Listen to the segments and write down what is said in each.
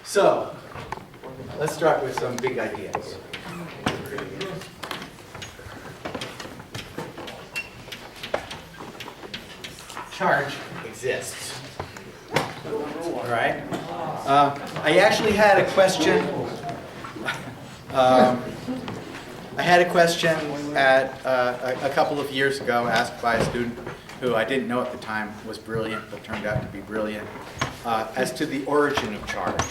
So, let's start with some big ideas. Charge exists. All right? I actually had a question. I had a question at a couple of years ago asked by a student who I didn't know at the time was brilliant, but turned out to be brilliant, as to the origin of charge.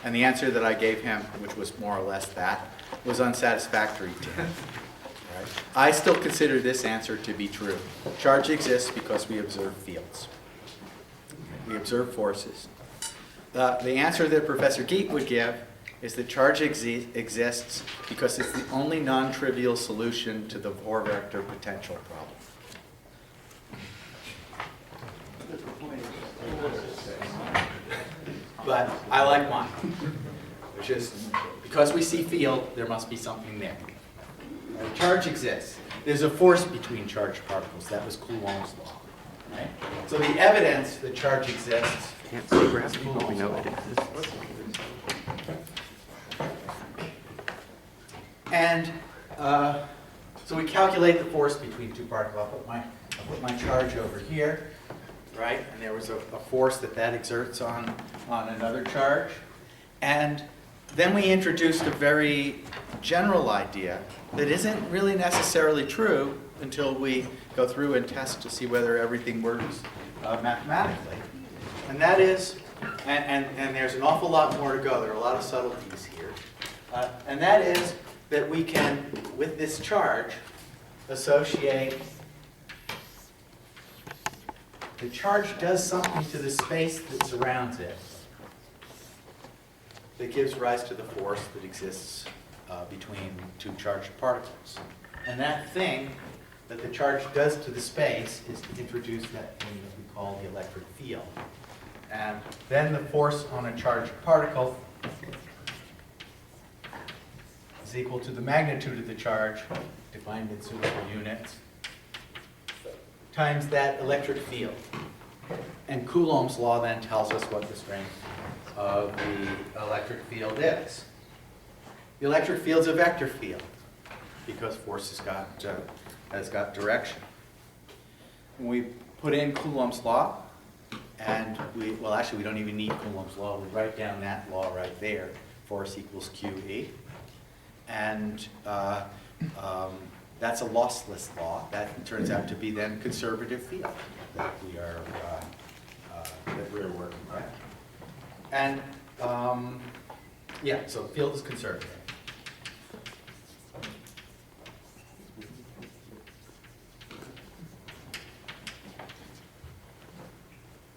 And the answer that I gave him, which was more or less that, was unsatisfactory to him. Right? I still consider this answer to be true. Charge exists because we observe fields. We observe forces. The answer that Professor Geet would give is that charge exists because it's the only non-trivial solution to the four-vector potential problem. But I like mine, which is because we see field, there must be something there. Charge exists. There's a force between charged particles. That was Coulomb's law. Right? So the evidence that charge exists. Can't see gravity, but we know it exists. And so we calculate the force between two particles. I'll put my charge over here, right? And there was a force that exerts on another charge. And then we introduced a very general idea that isn't really necessarily true until we go through and test to see whether everything works mathematically. And that is, and there's an awful lot more to go. There are a lot of subtleties here. And that is that we can, with this charge, associate the charge does something to the space that surrounds it that gives rise to the force that exists between two charged particles. And that thing that the charge does to the space is to introduce that thing that we call the electric field. And then the force on a charged particle is equal to the magnitude of the charge, defined in suitable units, times that electric field. And Coulomb's law then tells us what the strength of the electric field is. The electric field's a vector field because force has got direction. When we put in Coulomb's law, and we don't even need Coulomb's law. We write down that law right there. Force equals QE. And that's a lossless law. That turns out to be then conservative field that we're working with. And yeah, so field is conservative.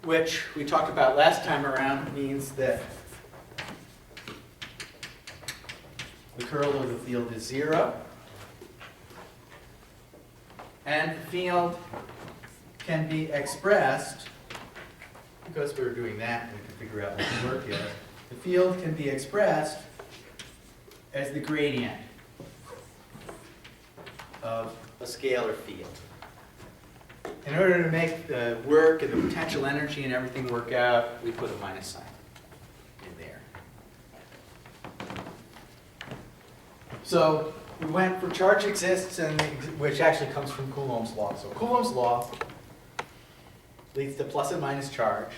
Which we talked about last time around means that the curl of the field is 0. And the field can be expressed, because we're doing that, we can figure out what the work is. The field can be expressed as the gradient of a scalar field. In order to make the work and the potential energy and everything work out, we put a minus sign in there. So we went for charge exists, which actually comes from Coulomb's law. So Coulomb's law leads to plus and minus charge.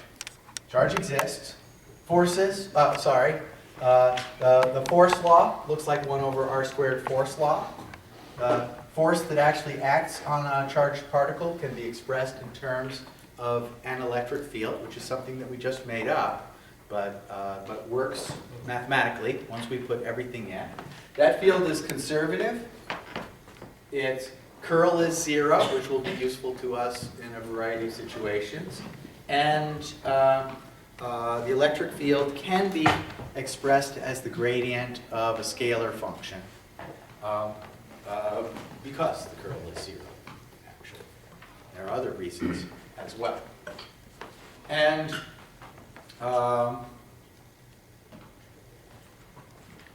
Charge exists. Forces, the force law looks like 1 over r squared force law. Force that actually acts on a charged particle can be expressed in terms of an electric field, which is something that we just made up, but works mathematically once we put everything in. That field is conservative. Its curl is 0, which will be useful to us in a variety of situations. And the electric field can be expressed as the gradient of a scalar function. Because the curl is 0, actually. There are other reasons as well. And out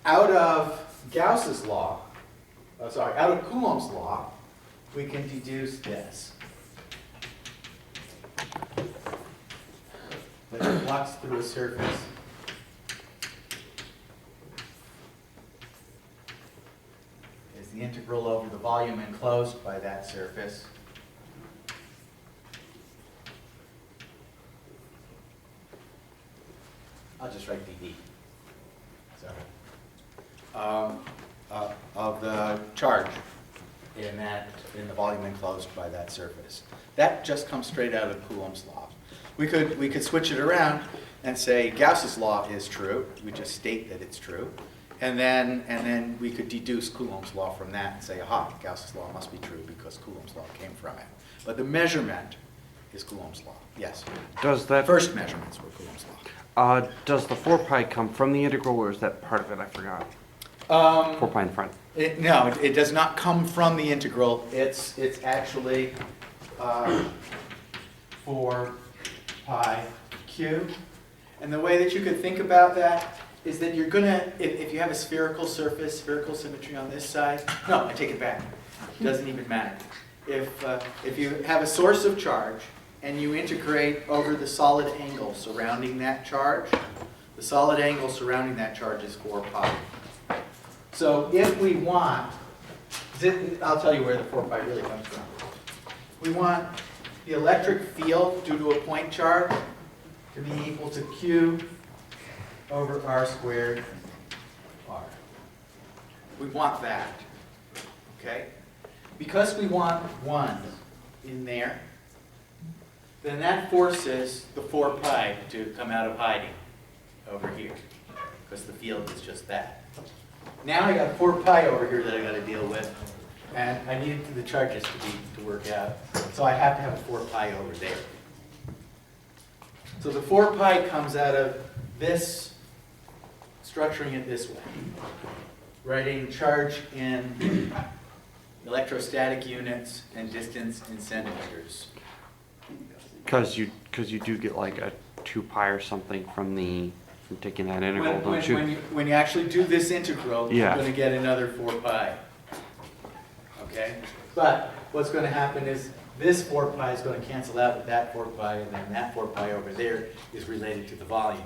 of Gauss's law, out of Coulomb's law, we can deduce this. That flux through a surface integral over the volume enclosed by that surface. I'll just write dV. Sorry. Of the charge in the volume enclosed by that surface. That just comes straight out of Coulomb's law. We could switch it around and say Gauss's law is true. We just state that it's true. And then we could deduce Coulomb's law from that and say, aha, Gauss's law must be true because Coulomb's law came from it. But the measurement is Coulomb's law. Yes. Does that First measurements were Coulomb's law. does the 4 pi come from the integral, or is that part of it? I forgot. 4 pi in front. No, it does not come from the integral. It's actually 4 pi q. And the way that you could think about that is that you're going to, if you have a spherical surface, spherical symmetry on this side, no, I take it back. It doesn't even matter. If you have a source of charge and you integrate over the solid angle surrounding that charge, the solid angle surrounding that charge is 4 pi. So if we want, I'll tell you where the 4 pi really comes from. We want the electric field due to a point charge to be equal to Q over R squared R. We want that, okay? Because we want 1 in there, then that forces the 4 pi to come out of hiding over here, because the field is just that. Now I got 4 pi over here that I got to deal with, and I need the charges to work out, so I have to have a 4 pi over there. So the 4 pi comes out of this, structuring it this way, writing charge in electrostatic units and distance in centimeters. Because you do get like a 2 pi or something from taking that integral, don't you? When you actually do this integral, Yeah. you're going to get another 4 pi. Okay? But what's going to happen is this 4 pi is going to cancel out with that 4 pi, and then that 4 pi over there is related to the volume.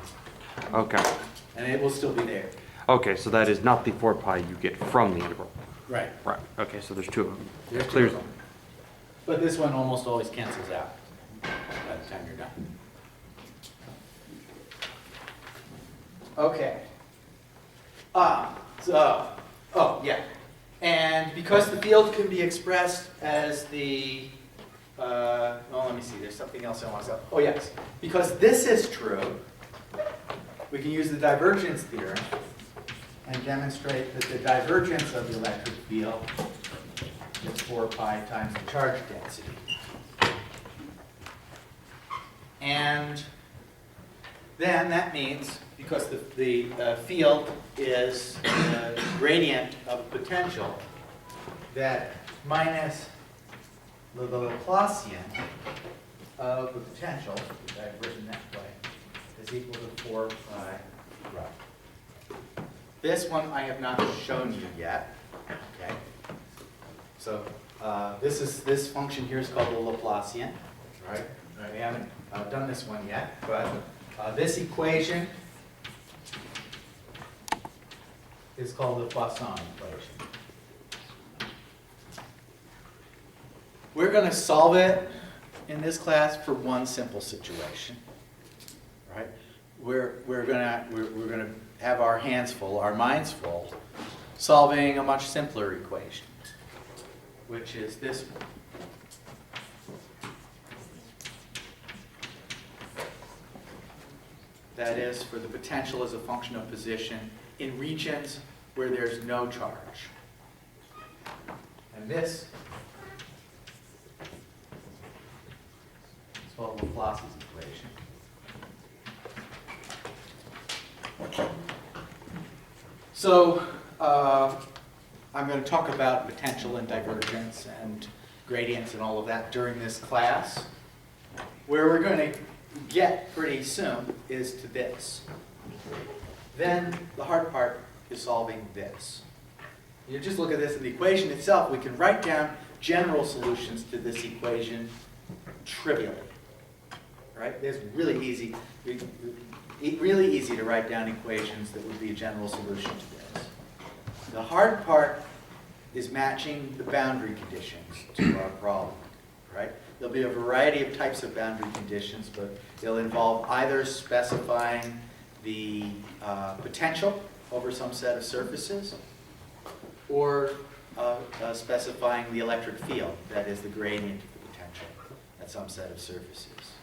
Okay. And it will still be there. Okay, so that is not the 4 pi you get from the integral. Right. Right. Okay, so there's 2 of them. There's 2 Clears- of them. But this one almost always cancels out by the time you're done. Okay. Yeah. And because the field can be expressed as the, let me see, there's something else I want to say. Oh, yes. Because this is true, we can use the divergence theorem and demonstrate that the divergence of the electric field is 4 pi times the charge density. And then that means, because the field is the gradient of potential, that minus the Laplacian of the potential, the diversion that way, is equal to 4 pi rho. This one I have not shown you yet. Okay. So this function here is called the Laplacian, right? We haven't done this one yet, but this equation is called the Poisson equation. We're going to solve it in this class for one simple situation, right? We're going to have our hands full, our minds full, solving a much simpler equation, which is this one. That is for the potential as a function of position in regions where there's no charge. And this is called Laplace's equation. So I'm going to talk about potential and divergence and gradients and all of that during this class. Where we're going to get pretty soon is to this. Then the hard part is solving this. You just look at this in the equation itself. We can write down general solutions to this equation trivially. Right? It's really easy to write down equations that would be a general solution to this. The hard part is matching the boundary conditions to our problem, right? There'll be a variety of types of boundary conditions, but they'll involve either specifying the potential over some set of surfaces, or specifying the electric field, that is the gradient of the potential at some set of surfaces.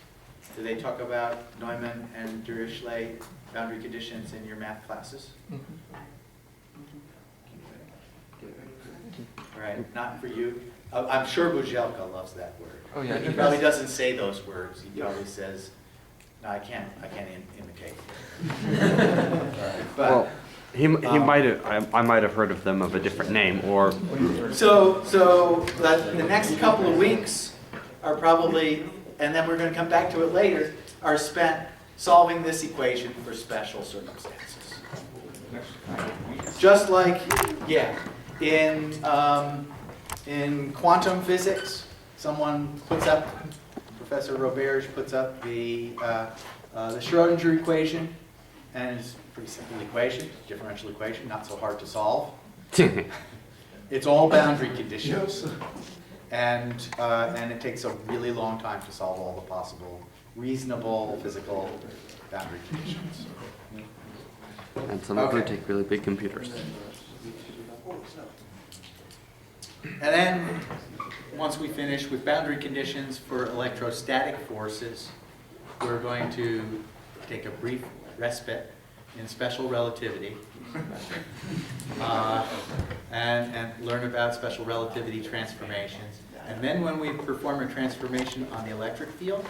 Do they talk about Neumann and Dirichlet boundary conditions in your math classes? Right, not for you. I'm sure Bujelka loves that word. Oh, yeah, He probably doesn't say those words. He probably says, no, I can't imitate. But, Well, he might have, I might have heard of them of a different name, or so the next couple of weeks are probably, and then we're going to come back to it later, are spent solving this equation for special circumstances. Just like, yeah, in quantum physics, someone puts up, Professor Roberge puts up the Schrodinger equation, and it's a pretty simple equation, differential equation, not so hard to solve. It's all boundary conditions, and it takes a really long time to solve all the possible reasonable physical boundary conditions. and some of them Okay. take really big computers. And then, once we finish with boundary conditions for electrostatic forces, we're going to take a brief respite in special relativity and learn about special relativity transformations. And then when we perform a transformation on the electric field,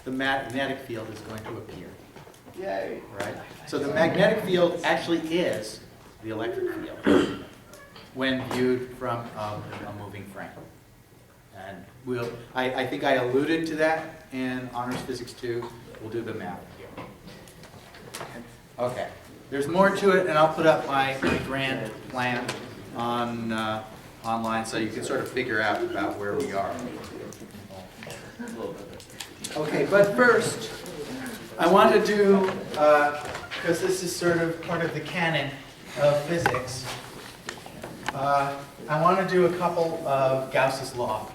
the magnetic field is going to appear. Yay! Right? So the magnetic field actually is the electric field when viewed from a moving frame. And I think I alluded to that in Honors Physics 2. We'll do the math here. Okay. There's more to it, and I'll put up my grand plan on online so you can sort of figure out about where we are. Okay, but first, I want to do, because this is sort of part of the canon of physics, I want to do a couple of Gauss's law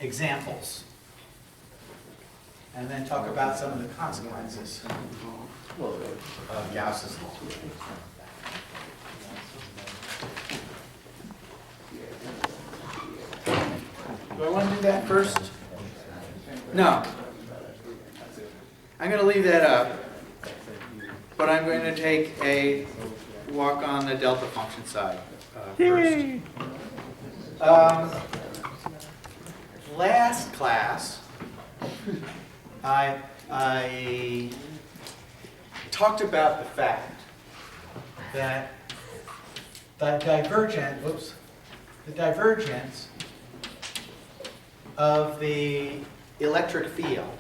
examples, and then talk about some of the consequences of Gauss's law. Do I want to do that first? No. I'm going to leave that up, but I'm going to take a walk on the delta function side first. Last class, I talked about the fact that the divergence of the electric field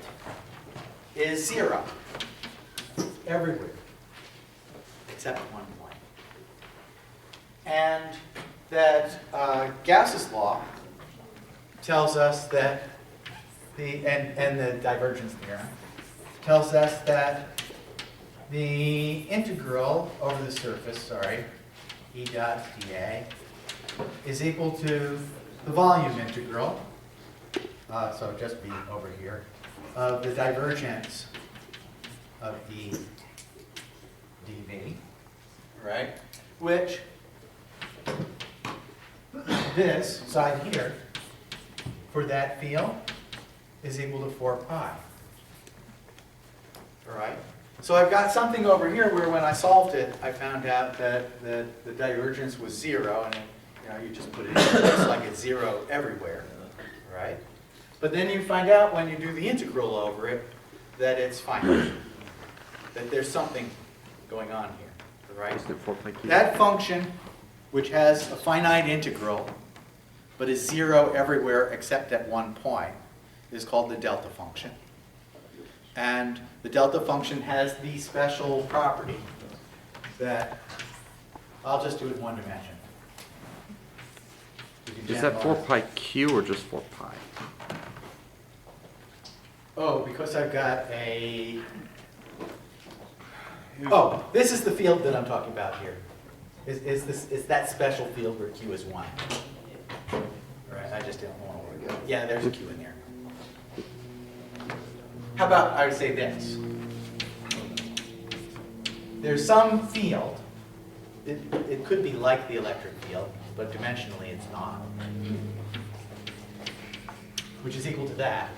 is 0 everywhere except one point. And that Gauss's law tells us that and the divergence theorem tells us that the integral over the surface, E dot dA, is equal to the volume integral, so just be over here, of the divergence of E dV, right? Which, this side here, for that field, is equal to 4 pi. All right? So I've got something over here where when I solved it, I found out that the divergence was 0, and you just put it in place like it's 0 everywhere, right? But then you find out when you do the integral over it that it's finite, that there's something going on here, right? Isn't it 4 pi cubed? That function, which has a finite integral, but is 0 everywhere except at one point, is called the delta function. And the delta function has the special property that, I'll just do it in one dimension. You can Is that 4 generalize. pi q or just 4 pi? Oh, because I've got a... Oh, this is the field that I'm talking about here. is that special field where Q is 1. All right, I just didn't want to worry. Yeah, there's a Q in there. How about I would say this? There's some field, it could be like the electric field, but dimensionally it's not, which is equal to that.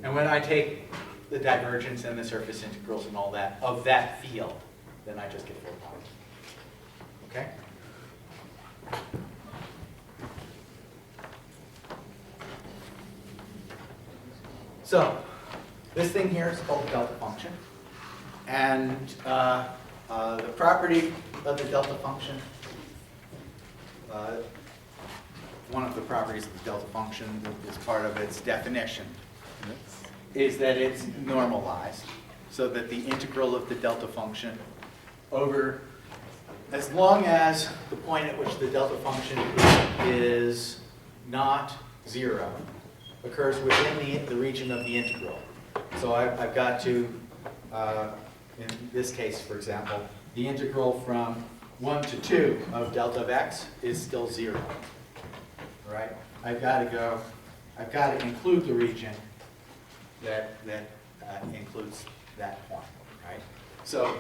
And when I take the divergence and the surface integrals and all that of that field, then I just get 4 points. Okay? So, this thing here is called the delta function. And the property of the delta function, one of the properties of the delta function is part of its definition, is that it's normalized so that the integral of the delta function over, as long as the point at which the delta function is not 0, occurs within the region of the integral. So I've got to, in this case, for example, the integral from 1 to 2 of delta of x is still 0, right? I've got to include the region that includes that point, right? So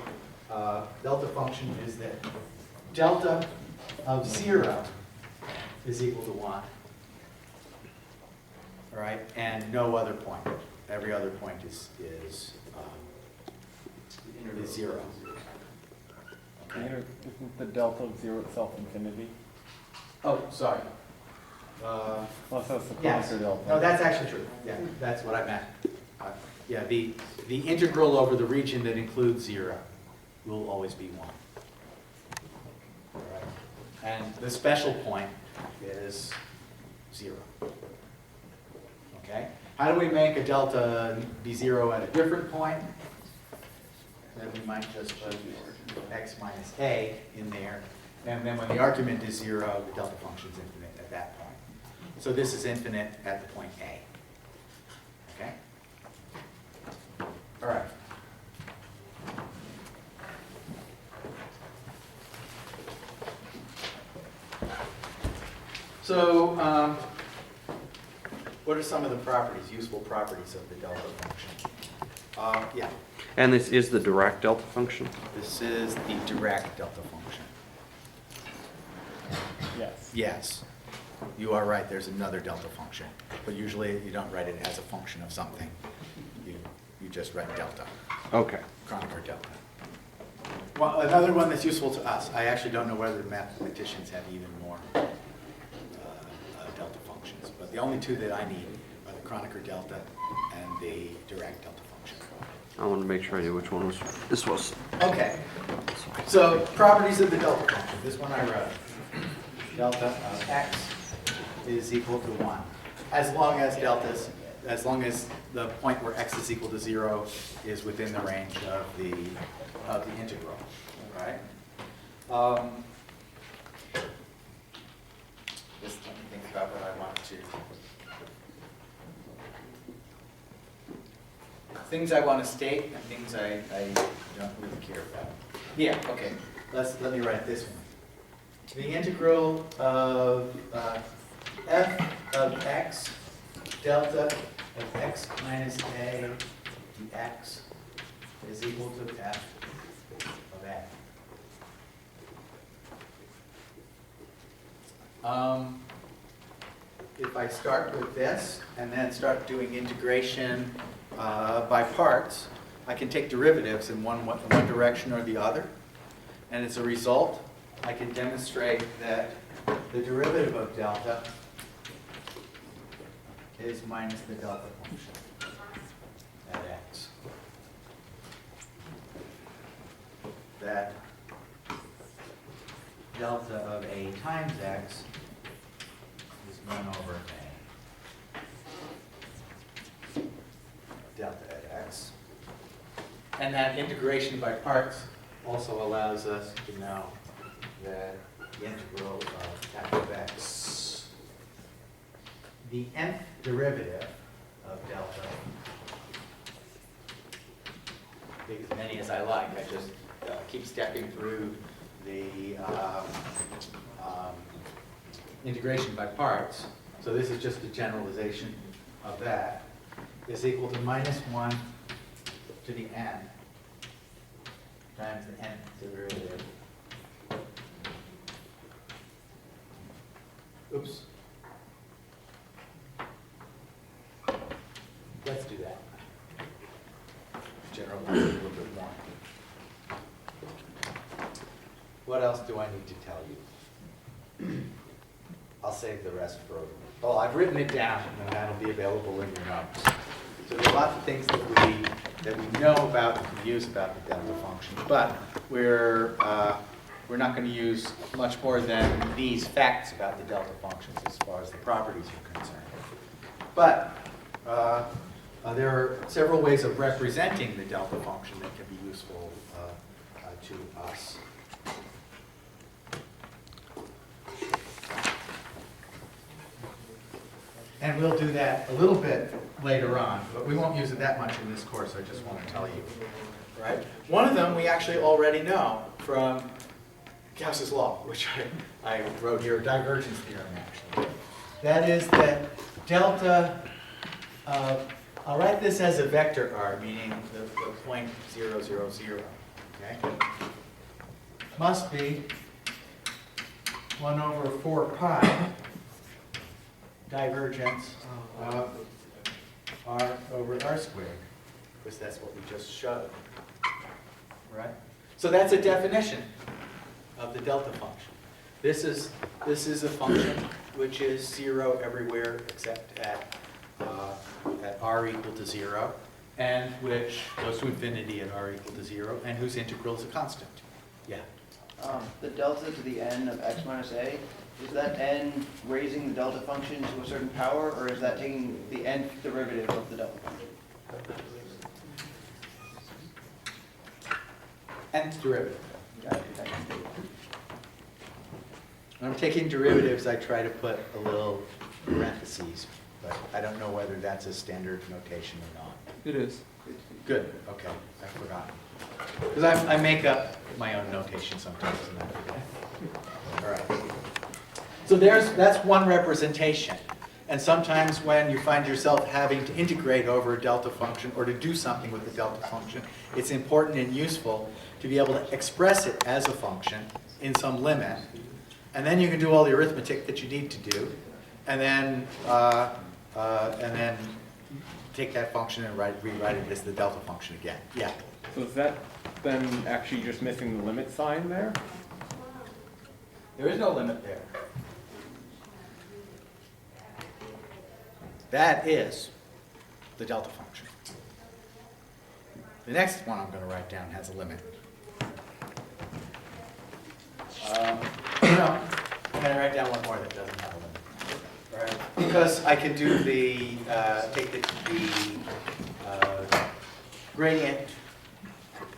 delta function is that delta of 0 is equal to 1, all right? And no other point. Every other point is 0. Okay. Isn't the delta of 0 itself infinity? Oh, sorry. Unless that's the Yes. Kronecker delta. No, that's actually true. Yeah, that's what I meant. Yeah, the integral over the region that includes 0 will always be 1. All right. And the special point is 0. Okay? How do we make a delta be 0 at a different point? Then we might just put x minus a in there. And then when the argument is 0, the delta function is infinite at that point. So this is infinite at the point A. Okay? All right. So, what are some of the properties, useful properties of the delta function? Yeah, And this is the direct delta function? this is the direct delta function. Yes. Yes, you are right, there's another delta function. But usually you don't write it as a function of something. You just write delta, Okay. Kronecker delta. Well, another one that's useful to us, I actually don't know whether mathematicians have even more delta functions, but the only two that I need are the Kronecker delta and the direct delta function. I wanted to make sure I knew which one was, this was. Okay, so properties of the delta function, this one I wrote. Delta of x is equal to 1. As long as the point where x is equal to 0 is within the range of the integral, right? Just let me think about what I want to. Things I want to state and things I don't really care about. Yeah, okay. Let me write this one. The integral of f of x, delta of x minus a dx is equal to f of a. If I start with this and then start doing integration by parts, I can take derivatives in one direction or the other. And as a result, I can demonstrate that the derivative of delta is minus the delta function at x. That delta of a times x is 1 over a. Delta at x. And that integration by parts also allows us to know that the integral of f of x, the nth derivative of delta, take as many as I like. I just keep stepping through the integration by parts, so this is just a generalization of that, is equal to -1 to the n times the nth derivative. Oops. Let's do that. Generalize it a little bit more. What else do I need to tell you? I'll save the rest for, oh, I've written it down, and that'll be available in your notes. So there's lots of things that we know about and can use about the delta function, but we're not going to use much more than these facts about the delta functions as far as the properties are concerned. But there are several ways of representing the delta function that can be useful to us. And we'll do that a little bit later on, but we won't use it that much in this course, I just want to tell you. Right? One of them we actually already know from Gauss's law, which I wrote here, divergence theorem actually. That is that delta, I'll write this as a vector r, meaning the point 0, 0, 0, okay? Must be 1 over 4 pi divergence of r over r squared, because that's what we just showed, right? So that's a definition of the delta function. This is a function which is 0 everywhere except at r equal to 0, and which goes to infinity at r equal to 0, and whose integral is a constant. Yeah. The delta to the n of x minus a, is that n raising the delta function to a certain power, or is that taking the nth derivative of the delta function? Nth derivative. Got it, thank you. When I'm taking derivatives, I try to put a little parentheses, but I don't know whether that's a standard notation or not. It is. Good, okay, I forgot. Because I make up my own notation sometimes and I forget. All right. So that's one representation. And sometimes when you find yourself having to integrate over a delta function or to do something with the delta function, it's important and useful to be able to express it as a function in some limit. And then you can do all the arithmetic that you need to do. And then take that function and rewrite it as the delta function again. Yeah. So is that then actually just missing the limit sign there? There is no limit there. That is the delta function. The next one I'm going to write down has a limit. No, I'm going to write down one more that doesn't have a limit. Right? Because I can do the, take the gradient.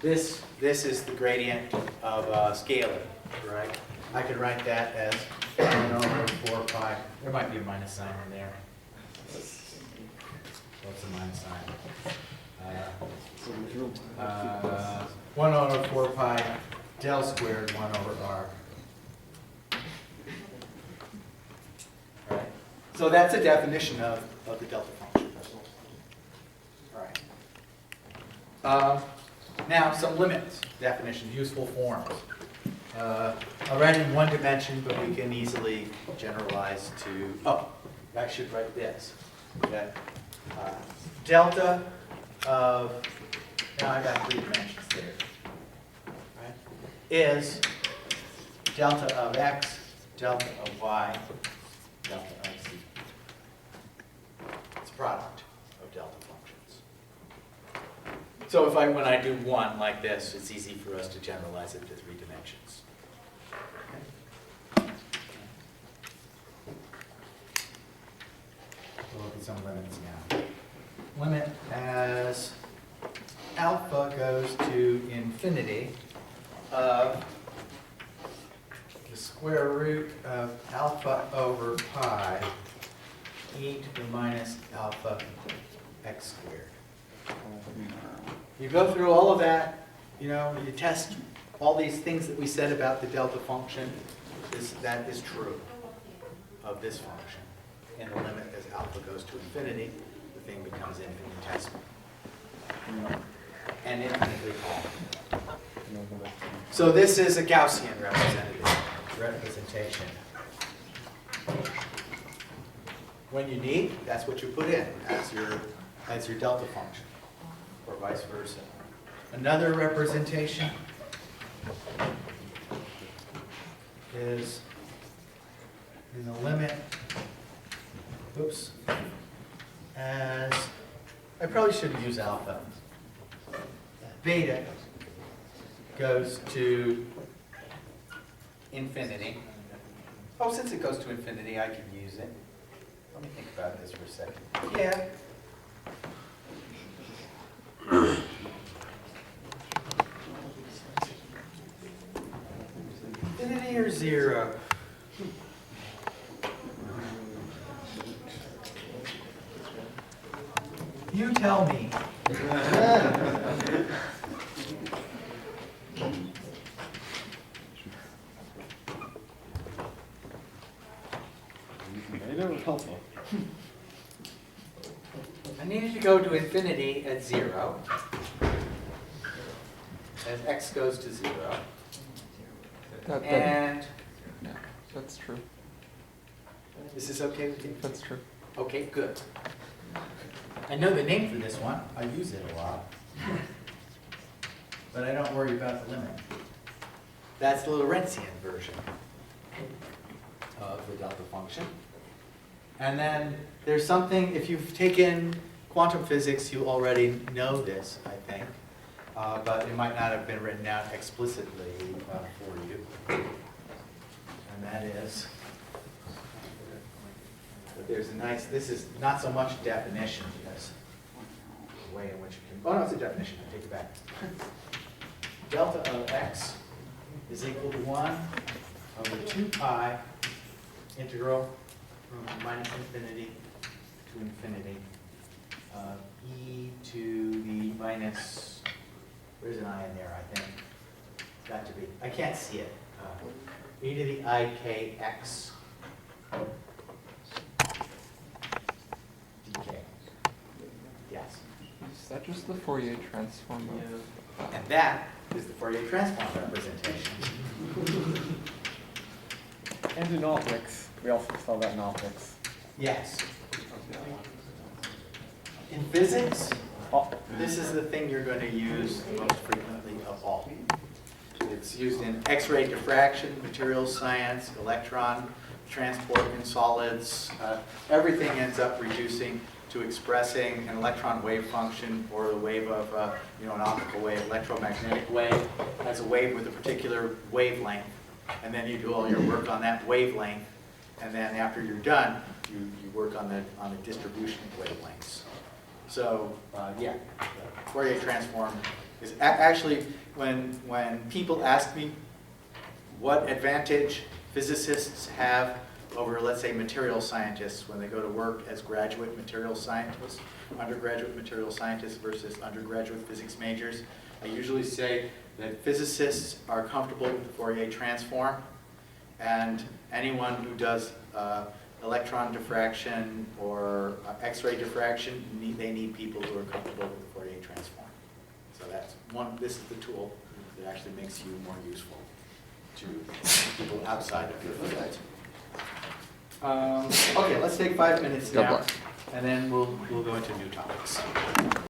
This is the gradient of scaling, right? I could write that as 1 over 4 pi. There might be a minus sign in there. What's the minus sign? 1 over 4 pi del squared 1 over r. Right? So that's a definition of the delta function. All right. Now, some limits, definitions, useful forms. I'll write in one dimension, but we can easily generalize to, oh, I should write this. That delta of, now I got 3 dimensions there, right? Is delta of x, delta of y, delta of z. It's a product of delta functions. So if when I do one like this, it's easy for us to generalize it to 3 dimensions. Okay. We'll look at some limits now. Limit as alpha goes to infinity of the square root of alpha over pi e to the minus alpha x squared. You go through all of that, you know, you test all these things that we said about the delta function, that is true of this function. In the limit as alpha goes to infinity, the thing becomes infinitesimal. And infinitely small. So this is a Gaussian representation. When you need, that's what you put in as your delta function, or vice versa. Another representation is in the limit, oops, as, I probably shouldn't use alpha. Beta goes to infinity. Oh, since it goes to infinity, I can use it. Let me think about this for a second. Yeah. Infinity or 0? You tell me. Helpful. I need you to go to infinity at 0. As x goes to 0. And Yeah, that's true. is this okay with you? That's true. Okay, good. I know the name for this one. I use it a lot. But I don't worry about the limit. That's the Lorentzian version of the delta function. And then there's something, if you've taken quantum physics, you already know this, I think. But it might not have been written out explicitly for you. And that is, but there's a nice, this is not so much definition as the way in which you can, oh no, it's a definition, I take it back. Delta of x is equal to 1 over 2 pi integral from minus infinity to infinity e to the minus, there's an I in there, I think. It's got to be, I can't see it. E to the I k x dk. Yes. Is that just the Fourier transform of And that is the Fourier transform representation. And in optics, we also saw that in optics. Yes. In physics, Oh, this is the thing you're going to use most frequently of all. It's used in X-ray diffraction, materials science, electron transport in solids. Everything ends up reducing to expressing an electron wave function or the wave of an optical wave, electromagnetic wave, as a wave with a particular wavelength. And then you do all your work on that wavelength. And then after you're done, you work on the distribution of wavelengths. So yeah, the Fourier transform is actually, when people ask me what advantage physicists have over, let's say, material scientists when they go to work as graduate material scientists, undergraduate material scientists versus undergraduate physics majors, I usually say that physicists are comfortable with the Fourier transform, and anyone who does electron diffraction or X-ray diffraction, they need people who are comfortable with the Fourier transform. So that's one. This is the tool that actually makes you more useful to people outside of your field. Okay, let's take 5 minutes God now, bless. and then we'll go into new topics.